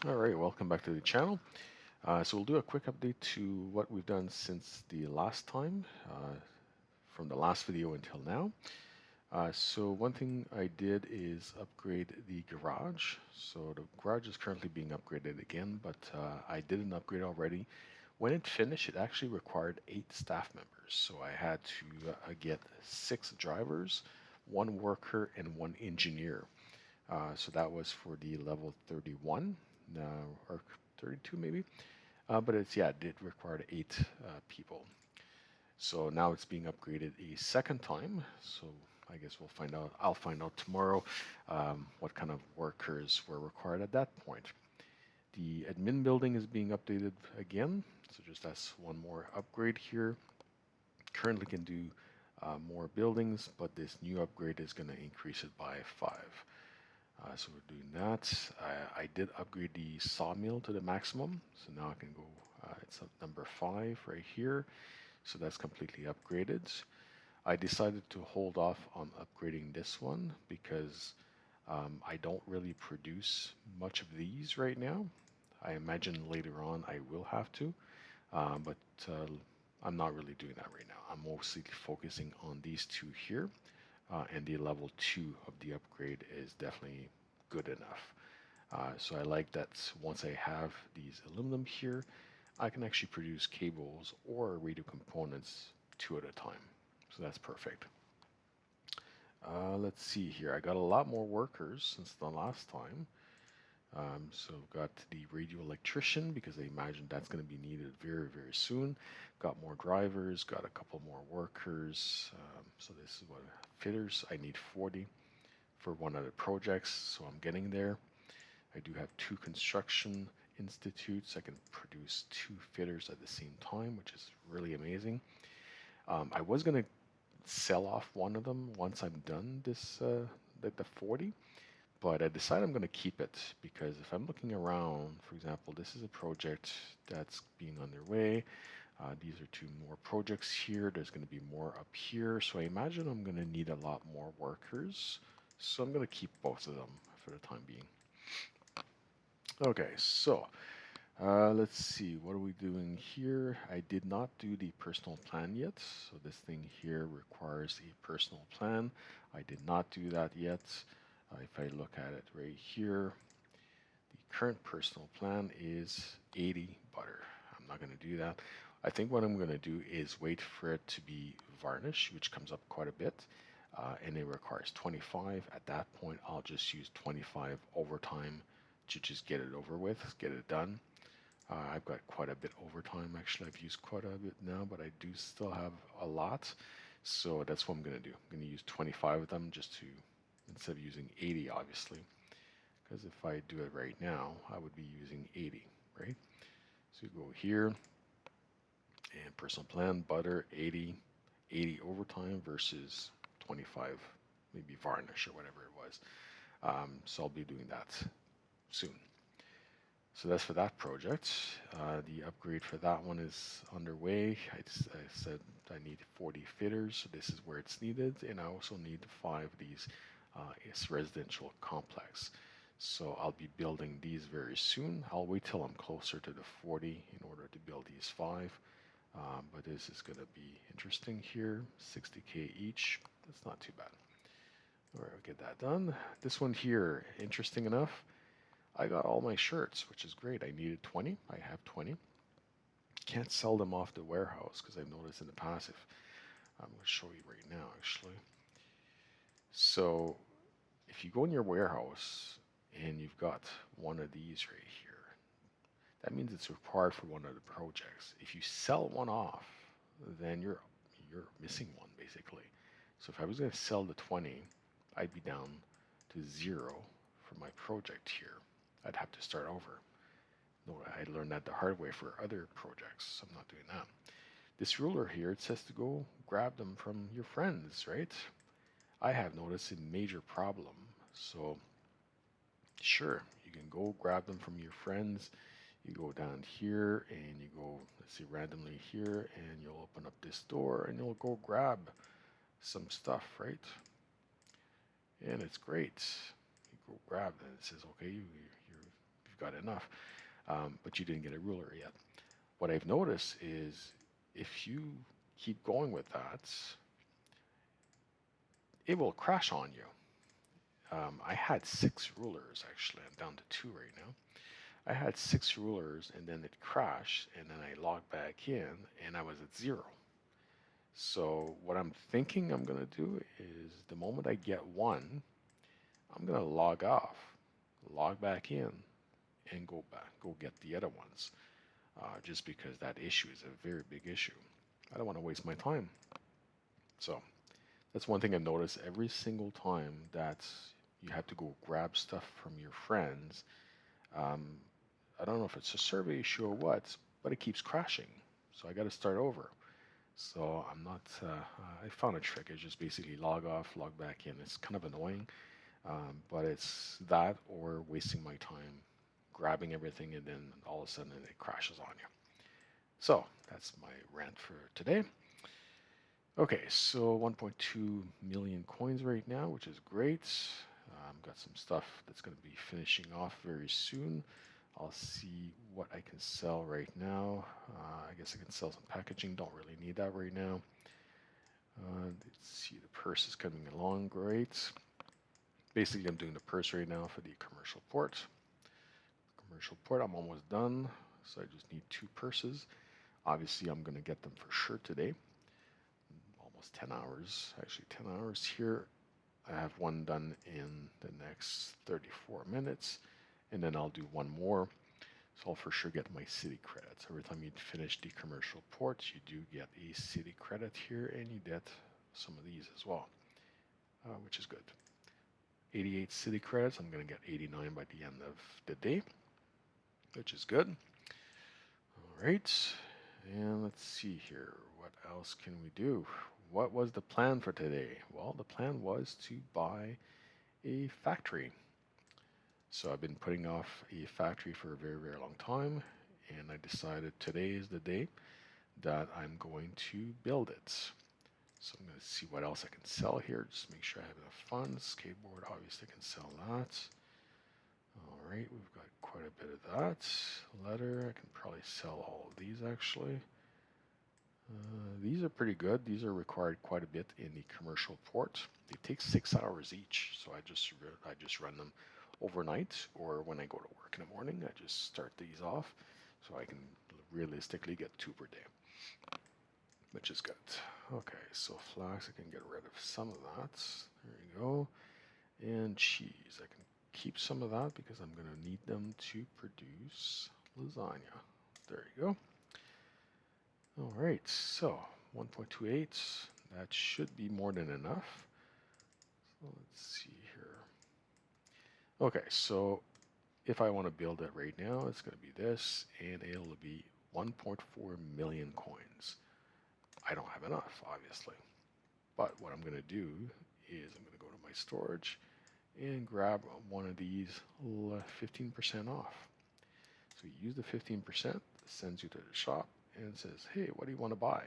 All right, welcome back to the channel. So we'll do a quick update to what we've done since the last time, from the last video until now. So one thing I did is upgrade the garage. So the garage is currently being upgraded again, but I did an upgrade already. When it finished, it actually required 8 staff members. So I had to get 6 drivers, 1 worker, and 1 engineer. So that was for the level 31 or 32 maybe. But it did require 8 people. So now it's being upgraded a second time. So I guess we'll find out. I'll find out tomorrow what kind of workers were required at that point. The admin building is being updated again. So just that's one more upgrade here. Currently can do more buildings, but this new upgrade is going to increase it by 5. So we're doing that. I did upgrade the sawmill to the maximum. So now I can go, it's at number 5 right here. So that's completely upgraded. I decided to hold off on upgrading this one because I don't really produce much of these right now. I imagine later on I will have to, but I'm not really doing that right now. I'm mostly focusing on these two here, and the level 2 of the upgrade is definitely good enough. So I like that once I have these aluminum here, I can actually produce cables or radio components 2 at a time. So that's perfect. Let's see here. I got a lot more workers since the last time. So got the radio electrician because I imagine that's going to be needed very, very soon. Got more drivers, got a couple more workers. So this is what fitters. I need 40 for one of the projects, so I'm getting there. I do have 2 construction institutes. I can produce 2 fitters at the same time, which is really amazing. I was going to sell off one of them once I'm done this, the 40, but I decided I'm going to keep it because if I'm looking around, for example, this is a project that's being underway. These are 2 more projects here. There's going to be more up here. So I imagine I'm going to need a lot more workers. So I'm going to keep both of them for the time being. Okay, so let's see, what are we doing here? I did not do the personal plan yet. So this thing here requires a personal plan. I did not do that yet. If I look at it right here, the current personal plan is 80 butter. I'm not going to do that. I think what I'm going to do is wait for it to be varnished, which comes up quite a bit, and it requires 25. At that point, I'll just use 25 overtime to just get it over with, get it done. I've got quite a bit overtime. Actually, I've used quite a bit now, but I do still have a lot. So that's what I'm going to do. I'm going to use 25 of them just to, instead of using 80, obviously. Because if I do it right now, I would be using 80, right? So you go here and personal plan, butter, 80, 80 overtime versus 25, maybe varnish or whatever it was. So I'll be doing that soon. So that's for that project. The upgrade for that one is underway. I said I need 40 fitters, so this is where it's needed, and I also need 5 of these. It's residential complex. So I'll be building these very soon. I'll wait till I'm closer to the 40 in order to build these 5. But this is going to be interesting here. 60K each. That's not too bad. All right, we'll get that done. This one here, interesting enough. I got all my shirts, which is great. I needed 20. I have 20. Can't sell them off the warehouse because I've noticed in the past. If I'm going to show you right now, actually. So if you go in your warehouse and you've got one of these right here, that means it's required for one of the projects. If you sell one off, then you're missing one basically. So if I was going to sell the 20, I'd be down to 0 for my project here. I'd have to start over. No, I learned that the hard way for other projects, so I'm not doing that. This ruler here, it says to go grab them from your friends, right? I have noticed a major problem. So sure, you can go grab them from your friends. You go down here and you go, let's see, randomly here, and you'll open up this door and you'll go grab some stuff, right? And it's great. You go grab it. It says, okay, you've got enough, but you didn't get a ruler yet. What I've noticed is if you keep going with that, it will crash on you. I had 6 rulers actually. I'm down to 2 right now. I had 6 rulers and then it crashed and then I logged back in and I was at 0. So what I'm thinking I'm gonna do is the moment I get one, I'm gonna log off, log back in, and go get the other ones. Just because that issue is a very big issue. I don't want to waste my time. So that's one thing I've noticed every single time that you have to go grab stuff from your friends. Um, I don't know if it's a survey issue or what, but it keeps crashing. So I got to start over. So I'm not, I found a trick. It's just basically log off, log back in. It's kind of annoying, but it's that or wasting my time grabbing everything and then all of a sudden it crashes on you. So that's my rant for today. Okay, so 1.2 million coins right now, which is great. Got some stuff that's going to be finishing off very soon. I'll see what I can sell right now. I guess I can sell some packaging. Don't really need that right now. Let's see, the purse is coming along great. Basically, I'm doing the purse right now for the commercial port. Commercial port, I'm almost done. So I just need 2 purses. Obviously, I'm going to get them for sure today. Almost 10 hours, actually 10 hours here. I have one done in the next 34 minutes, and then I'll do one more. So I'll for sure get my city credits. Every time you finish the commercial port, you do get a city credit here, and you get some of these as well, which is good. 88 city credits. I'm going to get 89 by the end of the day, which is good. All right, and let's see here. What else can we do? What was the plan for today? Well, the plan was to buy a factory. So I've been putting off a factory for a very, very long time, and I decided today is the day that I'm going to build it. So I'm going to see what else I can sell here, just make sure I have enough funds. Skateboard, obviously I can sell that. All right, we've got quite a bit of that. Leather, I can probably sell all of these actually. These are pretty good. These are required quite a bit in the commercial port. They take 6 hours each, so I just run them overnight, or when I go to work in the morning, I just start these off, so I can realistically get 2 per day, which is good. Okay, so flax, I can get rid of some of that. There you go. And cheese, I can keep some of that because I'm going to need them to produce lasagna. There you go. All right, so 1.28, that should be more than enough. So let's see here. Okay, so if I want to build it right now, it's going to be this, and it'll be 1.4 million coins. I don't have enough, obviously. But what I'm going to do is I'm going to go to my storage and grab one of these 15% off. So you use the 15%, sends you to the shop, and says, hey, what do you want to buy?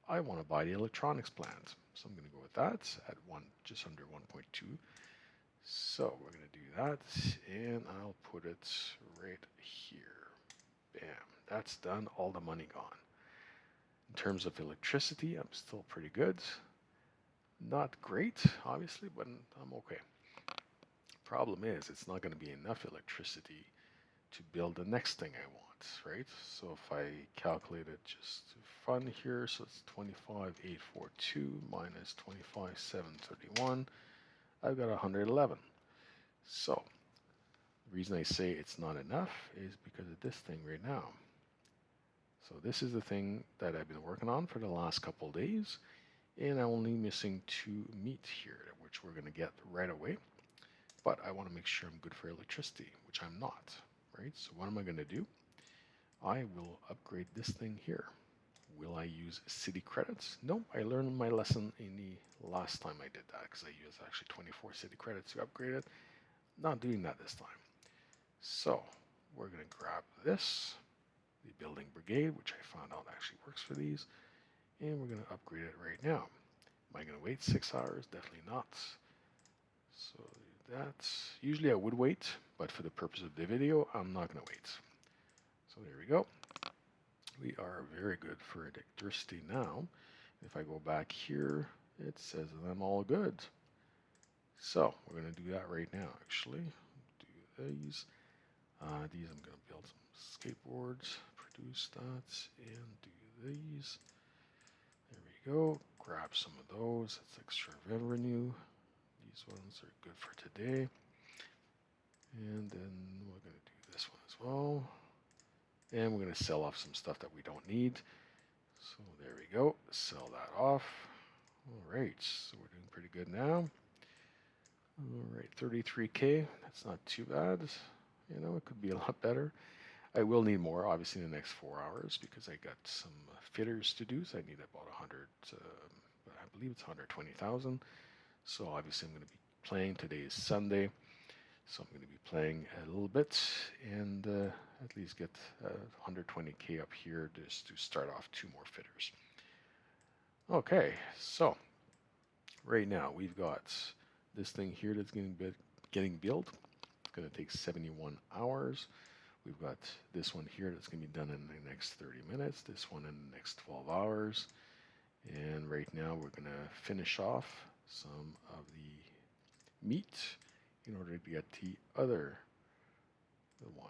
I want to buy the electronics plant. So I'm going to go with that at just under 1.2. So we're going to do that, and I'll put it right here. Bam, that's done, all the money gone. In terms of electricity, I'm still pretty good. Not great, obviously, but I'm okay. Problem is, it's not going to be enough electricity to build the next thing I want, right? So if I calculate it just fun here, so it's 25,842 minus 25,731, I've got 111. So the reason I say it's not enough is because of this thing right now. So this is the thing that I've been working on for the last couple of days, and I'm only missing 2 meat here, which we're going to get right away. But I want to make sure I'm good for electricity, which I'm not. Right? So what am I going to do? I will upgrade this thing here. Will I use city credits? Nope, I learned my lesson in the last time I did that because I used actually 24 city credits to upgrade it. Not doing that this time. So we're going to grab this, the building brigade, which I found out actually works for these, and we're going to upgrade it right now. Am I going to wait 6 hours? Definitely not. So that. Usually I would wait, but for the purpose of the video, I'm not going to wait. So there we go. We are very good for electricity now. If I go back here, it says that I'm all good. So we're going to do that right now, actually. Do these. These I'm going to build some skateboards, produce that, and do these. There we go. Grab some of those. That's extra revenue. These ones are good for today. And then we're going to do this one as well. And we're going to sell off some stuff that we don't need. So there we go. Sell that off. All right. So we're doing pretty good now. All right. 33K. That's not too bad. You know, it could be a lot better. I will need more, obviously, in the next 4 hours because I got some fitters to do. So I need about 100, I believe it's 120,000. So obviously I'm going to be playing. Today is Sunday. So I'm going to be playing a little bit and at least get 120K up here just to start off 2 more fitters. Okay, so right now we've got this thing here that's getting built. It's going to take 71 hours. We've got this one here that's going to be done in the next 30 minutes, this one in the next 12 hours. And right now we're going to finish off some of the meat in order to get the other one.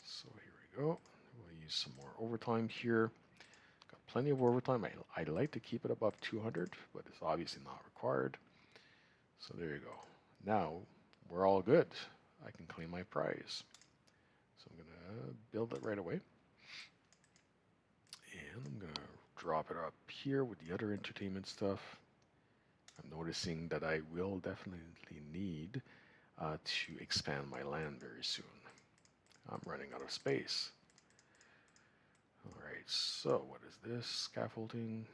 So here we go. We'll use some more overtime here. Got plenty of overtime. I like to keep it above 200, but it's obviously not required. So there you go. Now we're all good. I can claim my prize. So I'm going to build it right away. And I'm going to drop it up here with the other entertainment stuff. I'm noticing that I will definitely need to expand my land very soon. I'm running out of space. All right, so what is this? Scaffolding.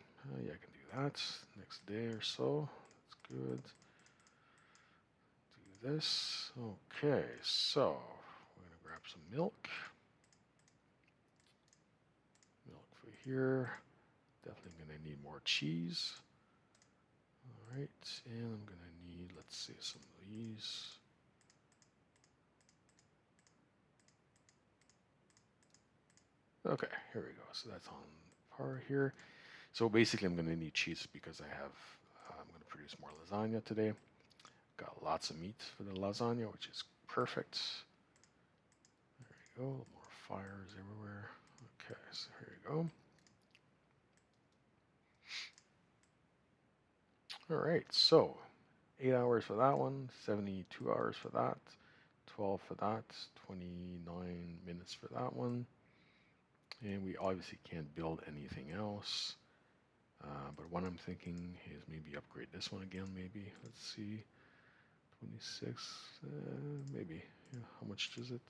Yeah, I can do that next day or so. That's good. Do this. Okay, so we're going to grab some milk. Milk for here. Definitely going to need more cheese. All right, and I'm going to need, let's see, some of these. Okay, here we go. So that's on par here. So basically I'm going to need cheese because I'm going to produce more lasagna today. Got lots of meat for the lasagna, which is perfect. There you go. More fires everywhere. Okay, so here you go. All right, so 8 hours for that one, 72 hours for that, 12 for that, 29 minutes for that one. And we obviously can't build anything else. But what I'm thinking is maybe upgrade this one again, maybe. Let's see. 26, maybe. Yeah, how much is it?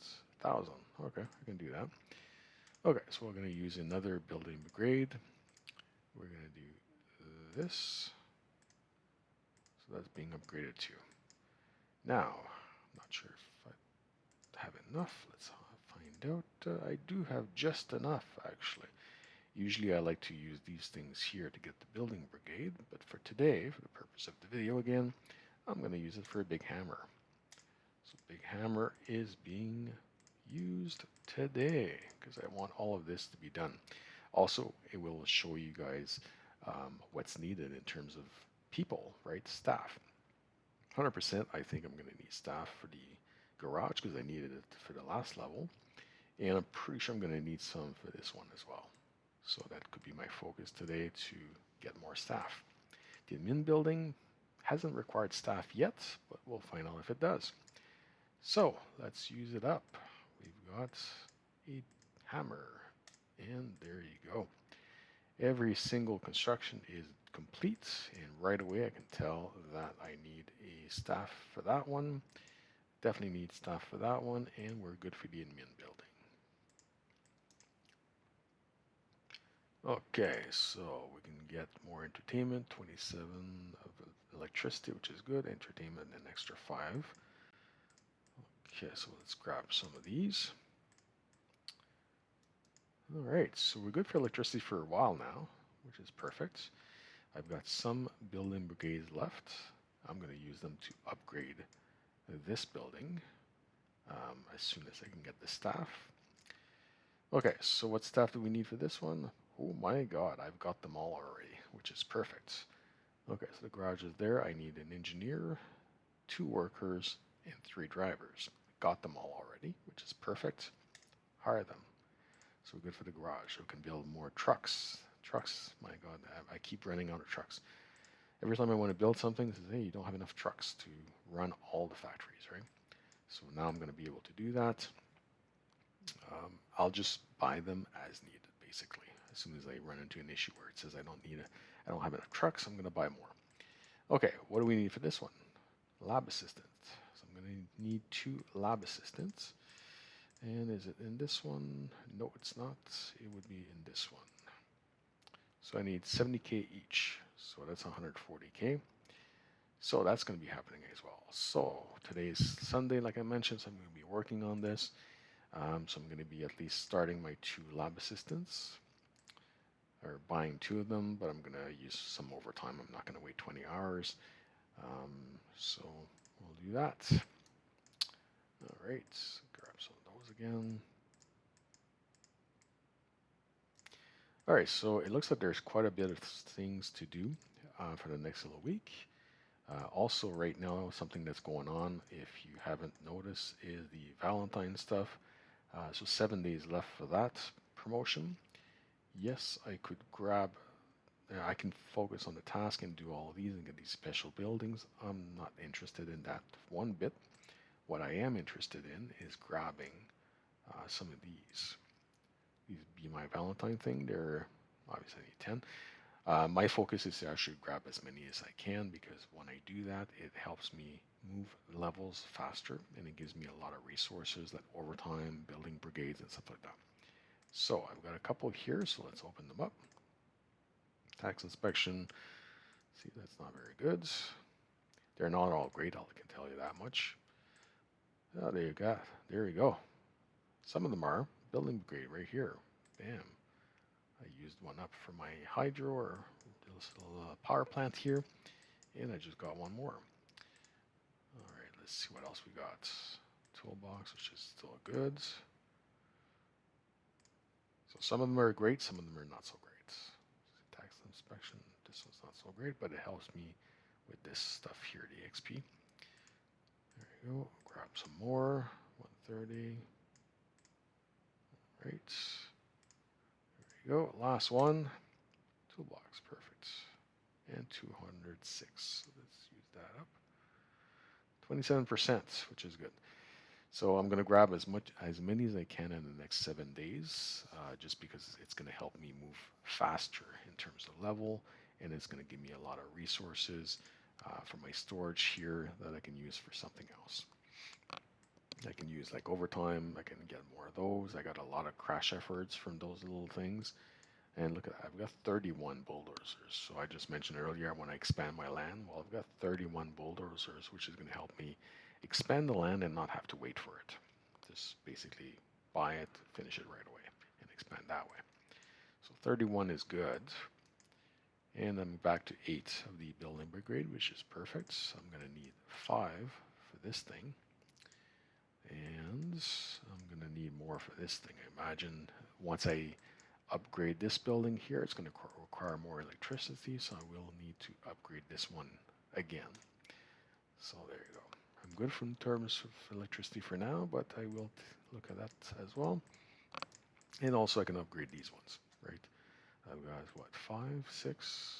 1,000. Okay, I can do that. Okay, so we're going to use another building brigade. We're going to do this. So that's being upgraded too. Now, I'm not sure if I have enough. Let's find out. I do have just enough, actually. Usually I like to use these things here to get the building brigade, but for today, for the purpose of the video again, I'm going to use it for a big hammer. So big hammer is being used today because I want all of this to be done. Also, it will show you guys what's needed in terms of people, right? Staff. 100% I think I'm going to need staff for the garage because I needed it for the last level. And I'm pretty sure I'm going to need some for this one as well. So that could be my focus today to get more staff. The admin building hasn't required staff yet, but we'll find out if it does. So let's use it up. We've got a hammer, and there you go. Every single construction is complete, and right away I can tell that I need a staff for that one. Definitely need staff for that one, and we're good for the admin building. Okay, so we can get more entertainment, 27 of electricity, which is good. Entertainment, an extra 5. Okay, so let's grab some of these. All right, so we're good for electricity for a while now, which is perfect. I've got some building brigades left. I'm going to use them to upgrade this building as soon as I can get the staff. Okay, so what staff do we need for this one? Oh my god, I've got them all already, which is perfect. Okay, so the garage is there. I need an engineer, 2 workers, and 3 drivers. Got them all already, which is perfect. Hire them. So we're good for the garage. So we can build more trucks. Trucks, my god, I keep running out of trucks. Every time I want to build something, it says, hey, you don't have enough trucks to run all the factories, right? So now I'm going to be able to do that. I'll just buy them as needed, basically. As soon as I run into an issue where it says I don't have enough trucks, I'm going to buy more. Okay, what do we need for this one? Lab assistant. So I'm going to need 2 lab assistants. And is it in this one? No, it's not. It would be in this one. So I need 70K each. So that's 140K. So that's going to be happening as well. So today's Sunday, like I mentioned, so I'm going to be working on this. So I'm going to be at least starting my 2 lab assistants, or buying 2 of them, but I'm going to use some overtime. I'm not going to wait 20 hours. So we'll do that. All right, grab some of those again. All right, so it looks like there's quite a bit of things to do for the next little week. Also, right now, something that's going on, if you haven't noticed, is the Valentine stuff. So 7 days left for that promotion. Yes, I could I can focus on the task and do all of these and get these special buildings. I'm not interested in that one bit. What I am interested in is grabbing some of these. These Be My Valentine thing. They're obviously I need 10. My focus is to actually grab as many as I can, because when I do that, it helps me move levels faster and it gives me a lot of resources like overtime, building brigades, and stuff like that. So I've got a couple here, so let's open them up. Tax inspection. See, that's not very good. They're not all great, I can tell you that much. Oh, there you go. Some of them are. Building brigade right here. Bam. I used one up for my hydro, or this little power plant here, and I just got one more. All right, let's see what else we got. Toolbox, which is still good. So some of them are great, some of them are not so great. Tax inspection, this one's not so great, but it helps me with this stuff here, the XP. There you go. Grab some more. 130. Right. There you go. Last one. Toolbox, perfect. And 206. So let's use that up. 27%, which is good. So I'm going to grab as many as I can in the next 7 days, just because it's going to help me move faster in terms of level, and it's going to give me a lot of resources for my storage here that I can use for something else. I can use like overtime. I can get more of those. I got a lot of crash efforts from those little things. And look at that, I've got 31 bulldozers. So I just mentioned earlier, when I expand my land, well, I've got 31 bulldozers, which is going to help me expand the land and not have to wait for it. Just basically buy it, finish it right away, and expand that way. So 31 is good. And I'm back to 8 of the building brigade, which is perfect. So I'm going to need 5 for this thing. And I'm going to need more for this thing. I imagine once I upgrade this building here, it's going to require more electricity, so I will need to upgrade this one again. So there you go. I'm good in terms of electricity for now, but I will look at that as well. And also I can upgrade these ones, right? I've got what, 5, 6,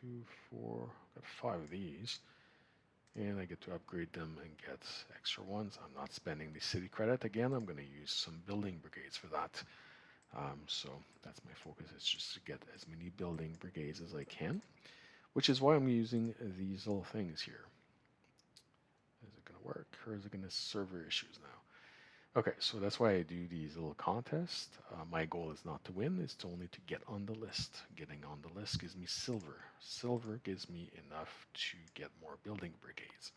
2, 4, I've got 5 of these. And I get to upgrade them and get extra ones. I'm not spending the city credit again. I'm going to use some building brigades for that. So that's my focus, is just to get as many building brigades as I can, which is why I'm using these little things here. Is it going to work, or is it going to server issues now? Okay, so that's why I do these little contests. My goal is not to win, it's only to get on the list. Getting on the list gives me silver. Silver gives me enough to get more building brigades.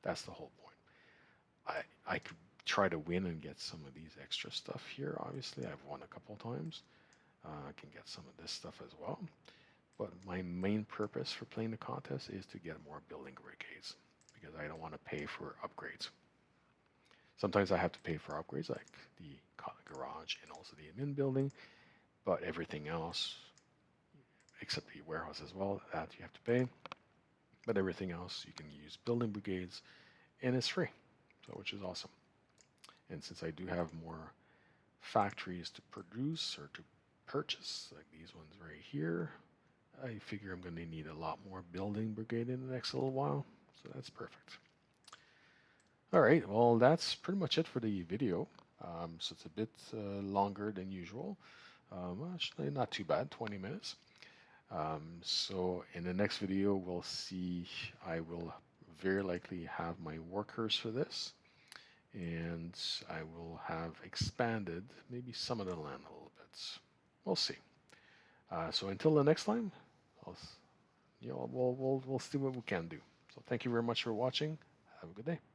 That's the whole point. I could try to win and get some of these extra stuff here. Obviously, I've won a couple times. I can get some of this stuff as well. But my main purpose for playing the contest is to get more building brigades, because I don't want to pay for upgrades. Sometimes I have to pay for upgrades like the garage and also the admin building, but everything else, except the warehouse as well, that you have to pay. But everything else you can use building brigades and it's free, so which is awesome. And since I do have more factories to produce or to purchase, like these ones right here, I figure I'm going to need a lot more building brigade in the next little while, so that's perfect. All right, well, that's pretty much it for the video. So it's a bit longer than usual. Actually, not too bad, 20 minutes. So in the next video, we'll see, I will very likely have my workers for this, and I will have expanded maybe some of the land a little bit. We'll see. So until the next time, I'll, we'll see what we can do. So thank you very much for watching. Have a good day.